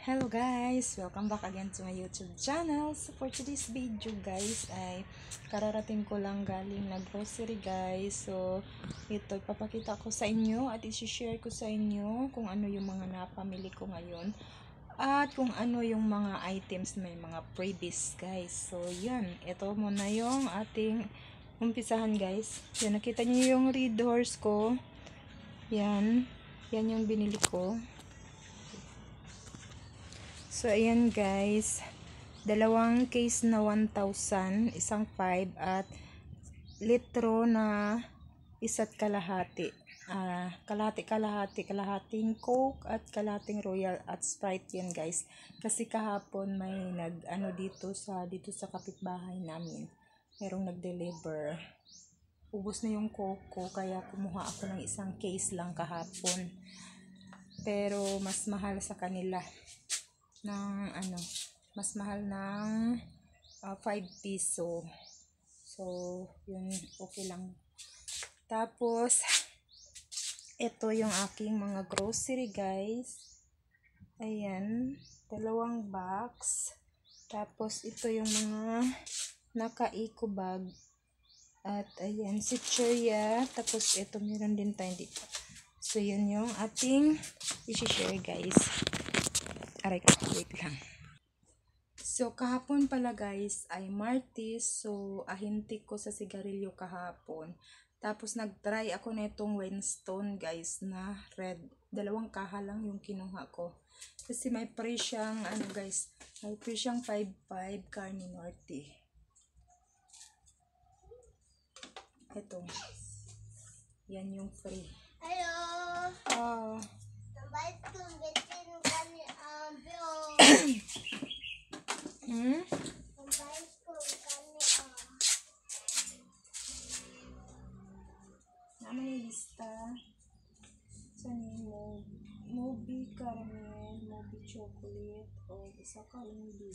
Hello guys! Welcome back again to my YouTube channel. So for today's video guys ay kararating ko lang galing na grocery guys. So ito ipapakita ko sa inyo at i-share ko sa inyo kung ano yung mga napamili ko ngayon. At kung ano yung mga items may mga freebies guys. So yan, ito muna yung ating umpisahan guys. Yan, nakita niyo yung Red Horse ko. Yan yung binili ko. So, ayan guys, dalawang case na 1,000, isang 5 at litro na isa't kalahati. Kalahating Coke at kalahating Royal at Sprite yan guys. Kasi kahapon may dito sa kapitbahay namin. Merong nag-deliver. Ubos na yung Coke ko kaya kumuha ako ng isang case lang kahapon. Pero mas mahal sa kanila. Mas mahal ng 5 piso. So, yun, okay lang. Tapos, ito yung aking mga grocery, guys. Ayan, 2 box. Tapos, ito yung mga naka-eco bag. At, ayan, si Cheria. Tapos, ito, meron din tayo dito. So, yun yung ating i-share, guys. Aray ko, wait lang. So, kahapon pala guys ay Martes. So, ahintik ko sa sigarilyo kahapon. Tapos, nag-try ako na itong Winston guys na red. 2 kaha lang yung kinuha ko. Kasi may free siyang, guys, may free siyang 5.5 Carne Norte. Ito. Yan yung free. Hello! Namanya lista. Saan yung Moby caramel, Moby chocolate, o isa ka lang di.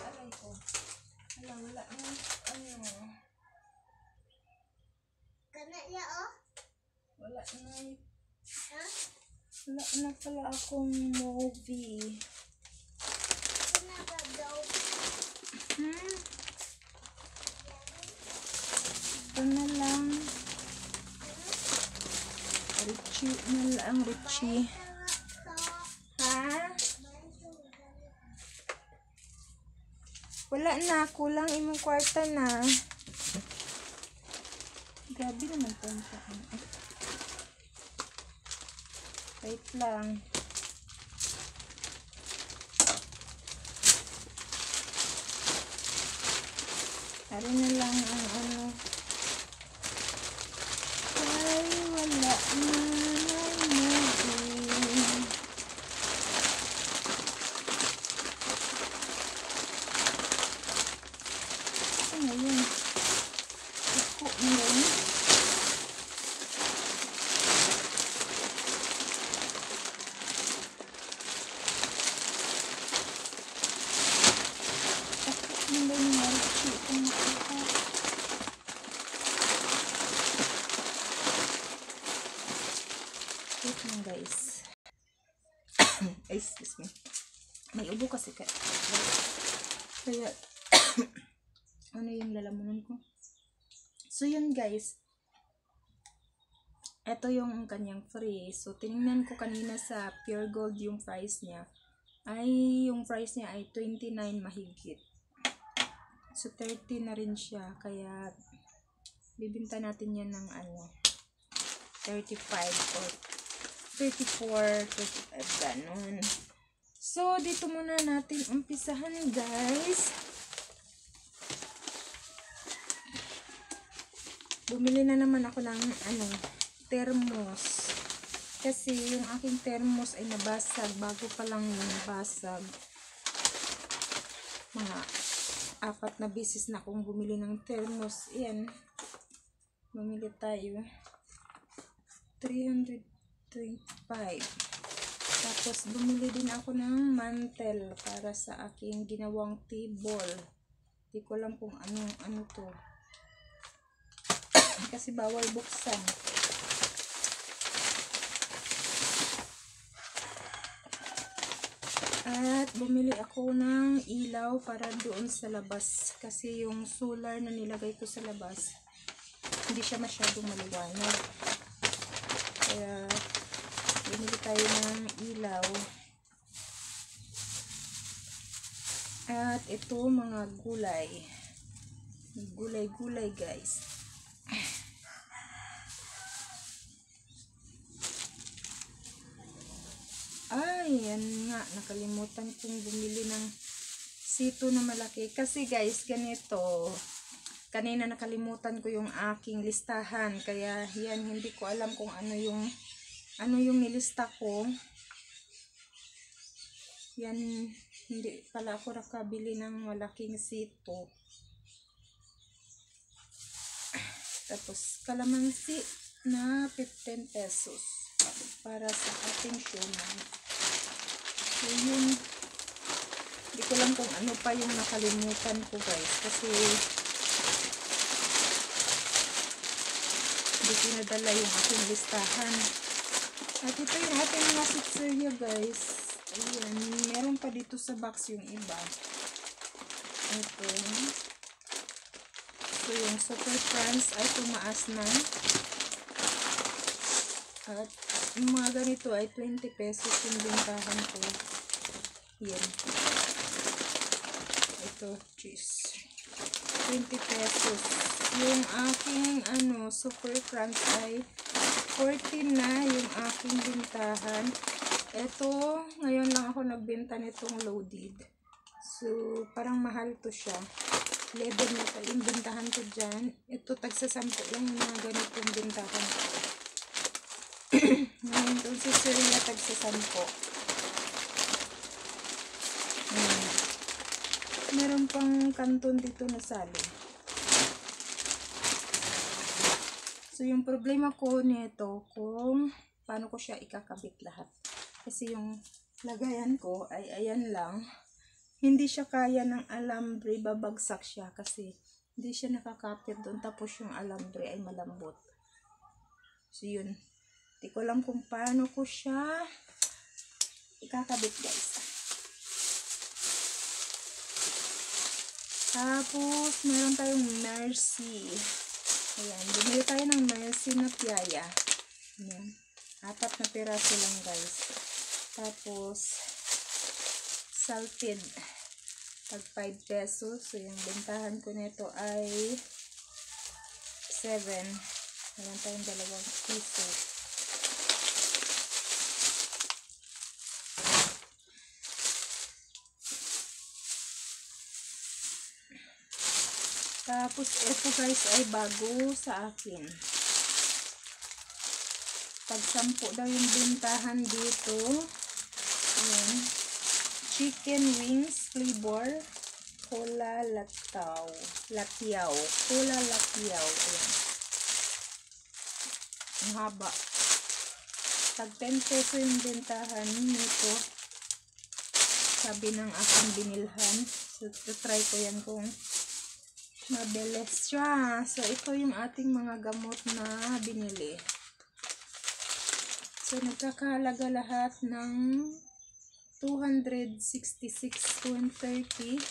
Aray ko. Wala na. Wala na pala akong movie. Ito na lang. Richie na lang, Richie. Ha? Wala na. Kulang imong kwarta na. Grabe naman po. Wait lang. Ari na lang ang ay, wala na. Ano yun? Iko mo rin. Wait lang guys. Excuse me. May ubo kasi kaya ano yung lalamunan ko. So yun guys. Ito yung kanyang free. So tinignan ko kanina sa Pure Gold yung price niya. Yung price niya ay 29 mahigit. So 30 na rin siya. Kaya bibinta natin yan ng 35 or 34, 35 ganun. So dito muna natin umpisahan guys. Bumili na naman ako ng thermos. Kasi yung aking thermos ay nabasag. Bago pa lang yung nabasag. Mga 4 na beses na akong bumili ng thermos. Ayan. Bumili tayo. 325. Tapos bumili din ako ng mantel para sa aking ginawang table. Hindi ko alam kung ano to. Kasi bawal buksan. At bumili ako ng ilaw para doon sa labas. Kasi yung solar na nilagay ko sa labas, hindi siya masyadong maliwanag. Kaya bumili tayo ng ilaw. At ito mga gulay. Gulay-gulay guys. Ay, yan nga. Nakalimutan kong bumili ng sito na malaki. Kasi guys, ganito. Kanina nakalimutan ko yung aking listahan. Kaya yan, hindi ko alam kung ano yung nilista ko. Yan, hindi pala ako nakabili ng malaking sito. Tapos, kalamansi na 15 pesos para sa ating siomai. So, yun. Hindi ko lang kung ano pa yung nakalimutan ko guys. Kasi, hindi pinadala yung aking listahan. At ito yung ating mga sitserya guys. Ayan. Meron pa dito sa box yung iba. Ito. So, yung Super Crunch ay tumaas na. At yung mga ganito ay 20 pesos yung bintahan ko. Yan. Ito, cheese. 20 pesos. Yung aking Super Crunch ay 14 na yung aking bintahan. Ito, ngayon lang ako nagbenta nitong loaded. So, parang mahal to siya. 11 na pa yung bintahan ko dyan. Ito, tagsa 10 lang yung mga ganitong bintahan ko. Ngayon, doon sa Syria, tagsa 10. Meron pang kanton dito na sali. So, yung problema ko nito, kung paano ko siya ikakabit lahat. Kasi yung lagayan ko ay ayan lang. Hindi siya kaya ng alambre, babagsak siya kasi hindi siya nakakapit doon. Tapos yung alambre ay malambot. So yun, hindi ko alam kung paano ko siya ikakabit guys. Tapos meron tayong Mercy. Ayan, bumili tayo ng Mercy na piyaya. Ayan, 4 na piraso lang guys. Tapos salted tag 5 pesos. So yung bentahan ko nito ay 7. Meron tayong 2 piso. Tapos ito guys ay bago sa akin. Pag 10 daw yung bentahan dito. Ayan. Chicken wings flavor cola lataw. Cola latiaw. Ayan. Ang haba. Tag 10 peso yung bentahan nito. Sabi ng aking binilhan. So, try ko yan kung mabilis siya. So, ito yung ating mga gamot na binili. So, nagkakahalaga lahat ng 266.30.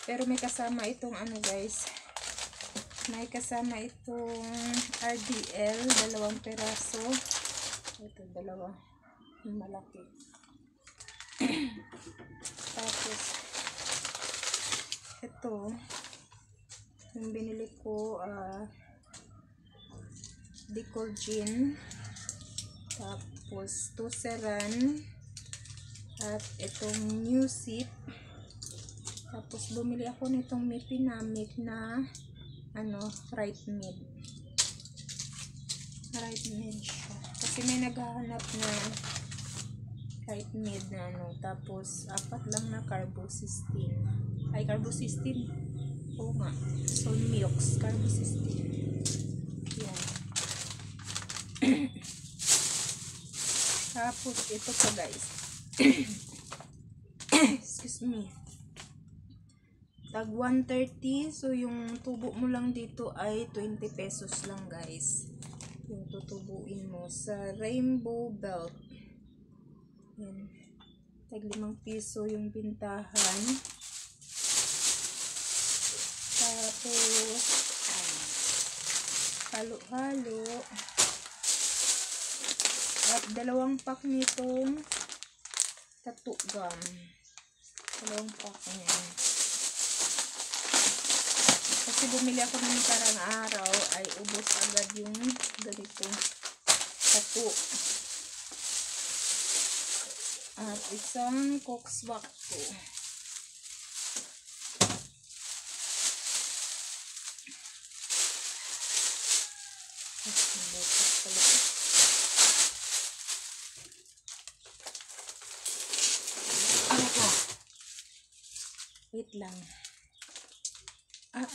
Pero may kasama itong guys. May kasama itong RDL, 2 peraso. Ito, 2. Malaki. Tapos, ito, yung binili ko, Decolgin. Tapos, Tuceran. At itong New Sip. Tapos, bumili ako nitong Mipinamik na right mid. Right mid siya. Kasi may naghahanap na right mid na Tapos, 4 lang na carbocysteine. Ay, carbocysteine. Oo nga. Solmiox. Carbocysteine. Yan. Tapos ito pa guys. Excuse me. Tag 130. So yung tubo mo lang dito ay 20 pesos lang guys. Yung tutubuin mo sa Rainbow Belt. Yan. Tag 5 piso yung bintahan. Tapos halo-halo. At 2 pack nitong tattoo gum. 2 pack niyan. Kasi bumili ako ng parang araw ay ubos agad yung ganito tattoo. At isang Coxback ko. Wait lang.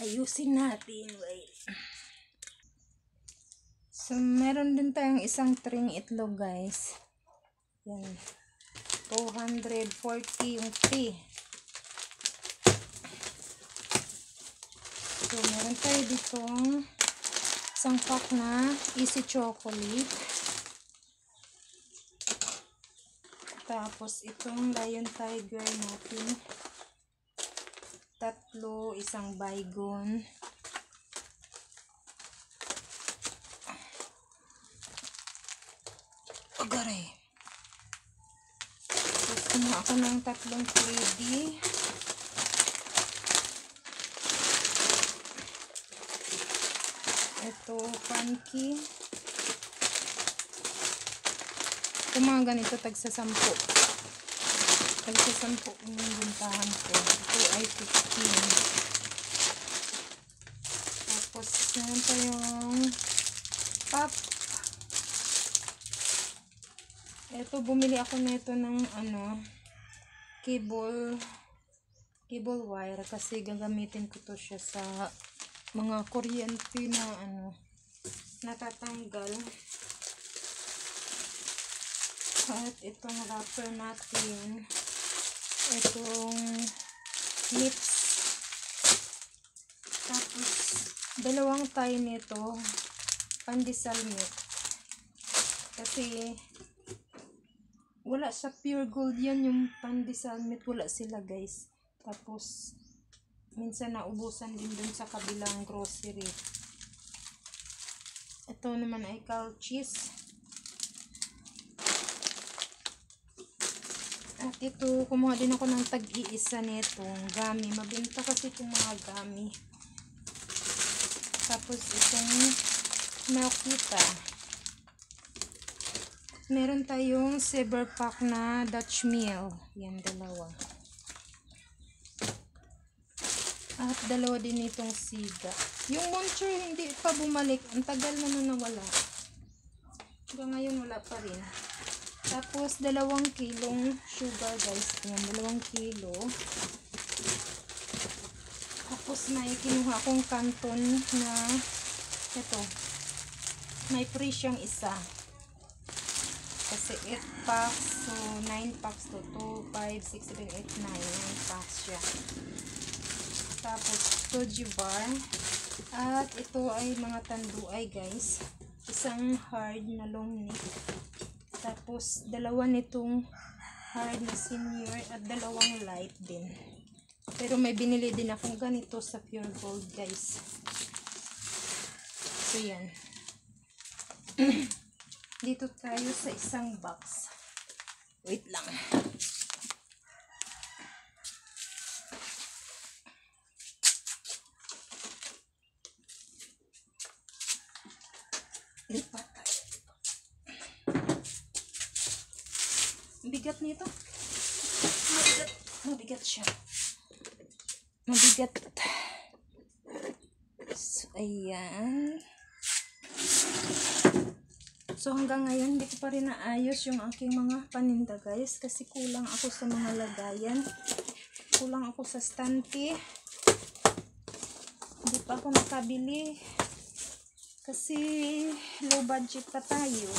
Ayusin natin. Wait. So, meron din tayong isang tring itlog, guys. Yan. 240 yung fee. So, meron tayo dito isang pack na Easy Chocolate. Tapos, itong Lion Tiger natin. 3, isang Baygon. Agare. Tapos, kumuha ako ng 3 Freddy. Ito, Funky. Ito mga ganito, tagsa 10. Tagsa 10 yung bintahan ko. Ito ay 15. Tapos, meron pa yung pop. Ito, bumili ako nito ng cable wire kasi gagamitin ko to siya sa mga kuryente na natatanggal. At itong wrapper natin, itong clips. Tapos 2 tayo nito pandesal milk kasi wala sa Pure Gold yan, yung pandesal milk wala sila guys. Tapos minsan naubusan din dun sa kabilang grocery. Ito naman ay cow cheese. At ito, kumuha din ako ng tag-iisa nitong gummy. Mabenta kasi itong mga gummy. Tapos itong Melkita. Meron tayong silver pack na Dutch meal. Yan, 2. At 2 din itong siga. Yung Monster hindi pa bumalik. Ang tagal na nawala. Hanggang ngayon wala pa rin. Tapos 2 kilong sugar guys. Yan, 2 kilo. Tapos may kinuha akong canton na ito. May free siyang isa. Kasi 8 packs. So 9 packs to 2, 5, 6, 7, 8, 9. 9 packs siya. Tapos Toji bar. At ito ay mga tanduay guys. Isang hard na long neck. Tapos 2 nitong hard na senior at 2 light din. Pero may binili din akong ganito sa Pure Gold guys. So yan. Dito tayo sa isang box. Wait lang. Lipat tayo. Bigat nito. Mabigat siya. Mabigat. So, ayan. So, hanggang ngayon, hindi ko pa rin naayos yung aking mga paninda, guys. Kasi kulang ako sa mga lagayan. Kulang ako sa stante. Hindi pa ako nakabili. Kasi, low budget pa tayo.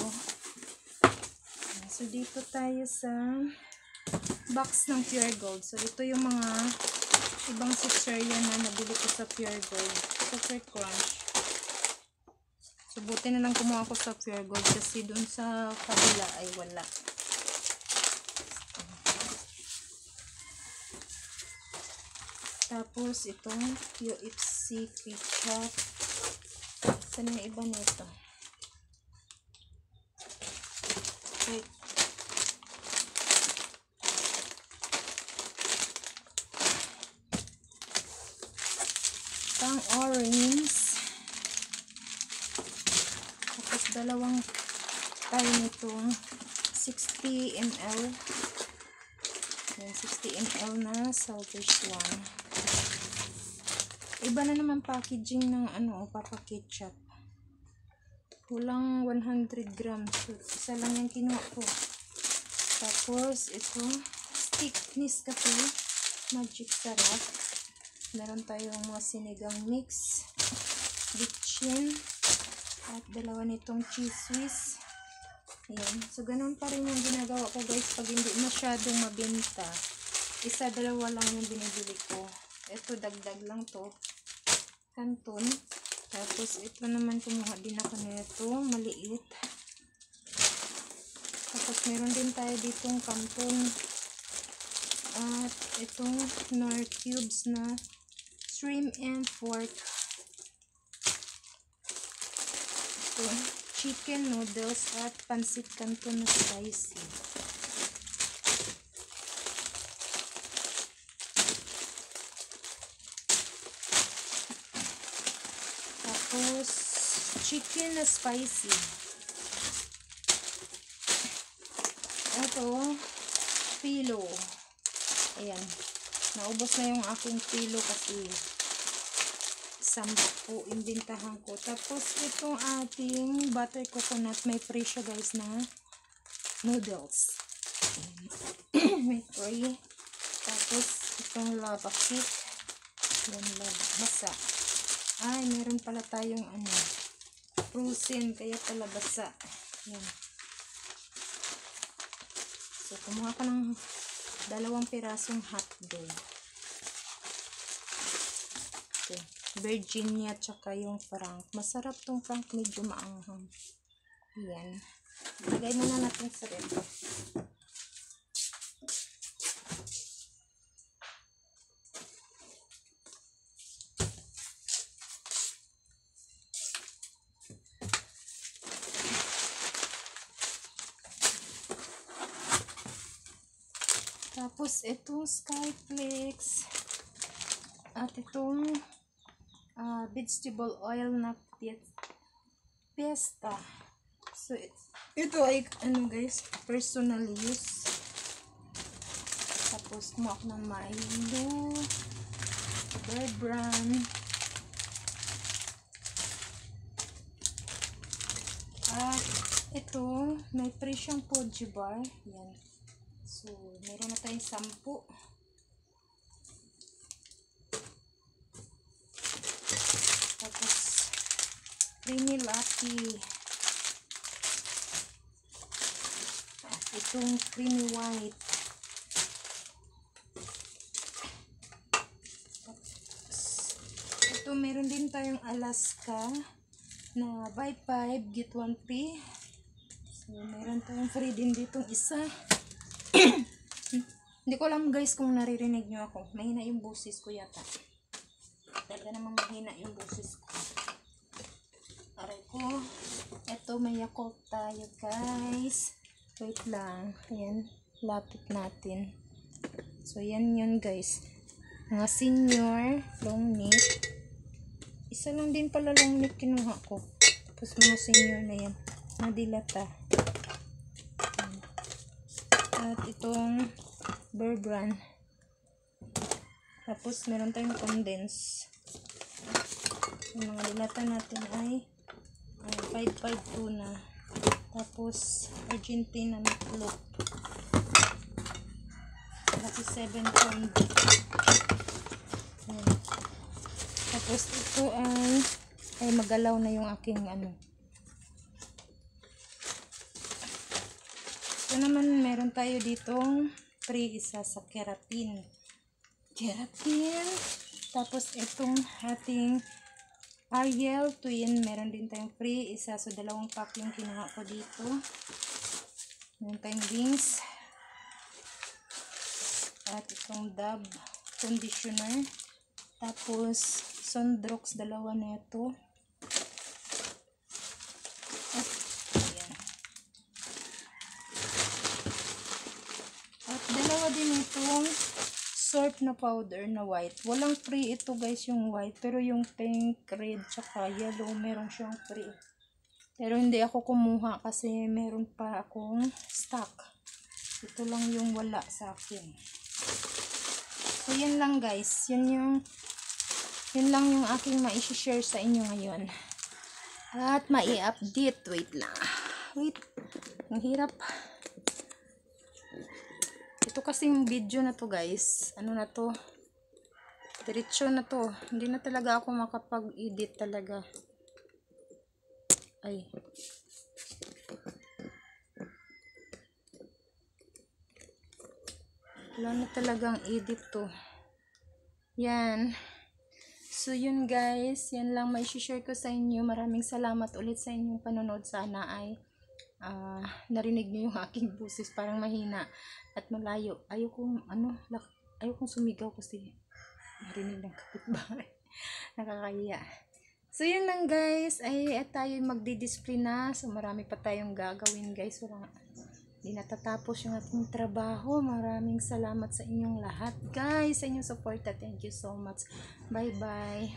So, dito tayo sa box ng Pure Gold. So, ito yung mga ibang cesarean na nabili ko sa Pure Gold. Super crunch. So, buti na lang kumuha ko sa Pure Gold kasi dun sa kabila ay wala. Tapos, itong UFC ketchup. Saan yung iba nito? Wait. Pang orange. Tapos, dalawang tayo nitong 60 ml. Yan, 60 ml na Salvage one. Iba na naman packaging ng Papa Ketchup. Kulang 100 grams. So, isa lang yung kinuha ko. Tapos, ito, stick Nescafe Magic Sarap. Meron tayong mga sinigang mix, bitchin, at dalawa nitong cheese whiz. Ayan. So, ganun pa rin yung ginagawa ko guys pag hindi masyadong mabenta. Isa, dalawa lang yung binibili ko. Ito, dagdag lang to. Kanton. Tapos, ito naman kumuha din ako nito. Maliit. Tapos, meron din tayo ditong kanton. At itong Knorr cubes na shrimp and pork. Ito, chicken noodles at pansit canton na spicy. Tapos, chicken na spicy. Ito, pilo. Ayan. Naubos na yung aking pilo kasi 10 po imbintahan ko. Tapos, itong ating butter coconut. May free siya guys na noodles. May free. Tapos, itong lava cake. Yan, basa. Ay, meron pala tayong frozen, kaya pala basa. Yan. So, kumuha ka ng 2 pirasong hotdog. Okay. Virginia, tsaka yung Frank. Masarap tong Frank, medyo maanghang. Yan. Lagay muna natin sa ref. Tapos, itong Skyflakes. At itong vegetable oil na Fiesta. So, ito ay, guys, personal use. Tapos, kumuha ako ng Milo, Bear Brand. At ito, may free siyang Poji bar. Yan. So, meron na tayong 10. Tapos, creamy latte. Itong creamy white. Ito, meron din tayong Alaska na buy 5, get 1 free. So, meron tayong free din ditong isa. Hindi ko alam guys kung naririnig nyo ako. Mahina yung boses ko yata. Talaga namang mahina yung boses ko. Aray ko. Ito, may Yakult tayo guys. Wait lang. Ayan. Lapit natin. So, yan yun guys. Mga senior long neck. Isa lang din pala long neck kinuha ko. Tapos mga senior na yan. Nadilata. At itong Bear Brand. Tapos meron tayong condense. Yung mga dilata natin ay 552 na. Tapos Argentina meatloaf. Kasi 7 pound. Tapos ito ay magalaw na yung aking Ito naman meron tayo ditong free isa sa keratin. Tapos itong ating Ariel Twin, meron din tayong free isa. So, dalawang pack yung kinuha ko dito. Meron tayong wings. At itong Dove conditioner. Tapos, Sondrox, dalawa na ito. At, ayan. At dalawa din itong Surf na powder na white. Walang free ito guys yung white. Pero yung pink, red, tsaka yellow, meron siyang free. Pero hindi ako kumuha kasi meron pa akong stock. Ito lang yung wala sa akin. So, yan lang guys. Yun lang yung aking ma-share sa inyo ngayon. At mai-update. Wait lang. Wait. Ang hirap. Ito kasing video na to guys. Ano na to? Diretso na to. Hindi na talaga ako makapag-edit talaga. Ay. Wala na talagang edit to. Yan. So, yun guys. Yan lang may share ko sa inyo. Maraming salamat ulit sa inyong panonood. Sana ay narinig niyo yung aking boses. Parang mahina at malayo. Ayokong sumigaw kasi marinig ng kapitbahay. Nakakahiya. So, yun lang guys. Tayo magdi-display na. So, marami pa tayong gagawin guys. Hindi natatapos yung ating trabaho. Maraming salamat sa inyong lahat guys. Sa inyong support. Thank you so much. Bye bye.